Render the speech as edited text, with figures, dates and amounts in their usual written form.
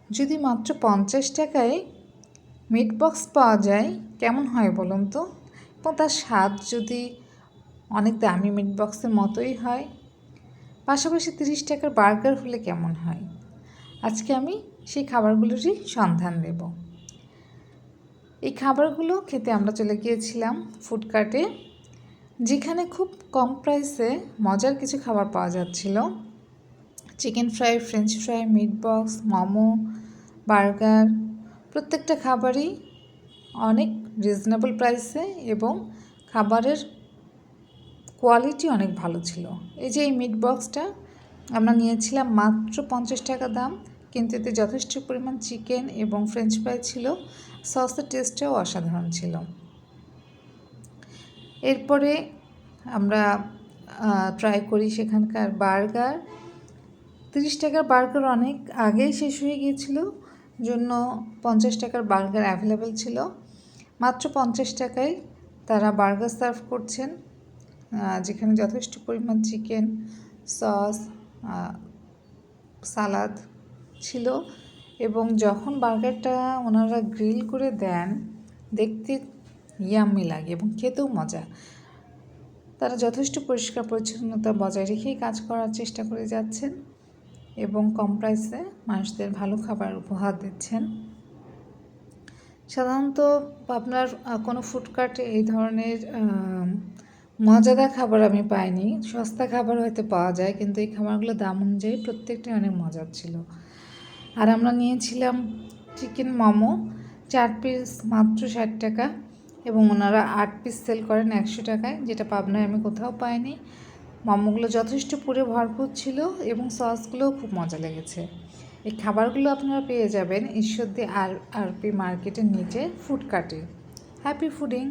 যদি মাত্র 50 টাকায় মিট বক্স পাওয়া যায় কেমন হয় বলুন তো, এবং তার স্বাদ যদি অনেক দামি মিট বক্সের মতোই হয়, পাশাপাশি 30 টাকার বার্গার হলে কেমন হয়। আজকে আমি সেই খাবারগুলোরই সন্ধান দেব। এই খাবারগুলো খেতে আমরা চলে গিয়েছিলাম ফুডকার্টে, যেখানে খুব কম প্রাইসে মজার কিছু খাবার পাওয়া যাচ্ছিল। Chicken fry, French fry, meat box, momo, burger, প্রত্যেকটা খাবারই অনেক রিজনেবল প্রাইসে এবং খাবারের কোয়ালিটি অনেক ভালো ছিল। এই যে এই মিট বক্সটা আমরা নিয়েছিলাম মাত্র 50 টাকা দাম, কিন্তু এতে যথেষ্ট পরিমাণ চিকেন এবং ফ্রেঞ্চ ফ্রাই ছিল। সসের টেস্টটাও অসাধারণ ছিল। এরপরে আমরা ট্রাই করি সেখানকার বার্গার। 30 টাকার বার্গার অনেক আগেই শেষ হয়ে গিয়েছিল, জন্য 50 টাকার বার্গার অ্যাভেলেবেল ছিল। মাত্র 50 টাকায় তারা বার্গার সার্ভ করছেন, যেখানে যথেষ্ট পরিমাণ চিকেন, সস, সালাদ ছিল। এবং যখন বার্গারটা ওনারা গ্রিল করে দেন, দেখতে ইয়াম্মি লাগে এবং খেতেও মজা। তারা যথেষ্ট পরিষ্কার পরিচ্ছন্নতা বজায় রেখেই কাজ করার চেষ্টা করে যাচ্ছেন এবং কম প্রাইসে মানুষদের ভালো খাবার উপহার দিচ্ছেন। সাধারণত আপনার কোনো ফুডকার্টে এই ধরনের মজাদার খাবার আমি পাইনি। সস্তা খাবার হয়তো পাওয়া যায়, কিন্তু এই খাবারগুলো দাম অনুযায়ী প্রত্যেকটাই অনেক মজার ছিল। আর আমরা নিয়েছিলাম চিকেন মোমো, 4 পিস মাত্র 60 টাকা, এবং ওনারা 8 পিস সেল করেন 100 টাকায়, যেটা পাবনায় আমি কোথাও পাইনি। মোমোগুলো যথেষ্ট পুরে ভরপুর ছিল এবং সসগুলোও খুব মজা লেগেছে। এই খাবারগুলো আপনারা পেয়ে যাবেন ঈশ্বরদী আরপি মার্কেটের নিচে ফুডকার্টে। Happy fooding.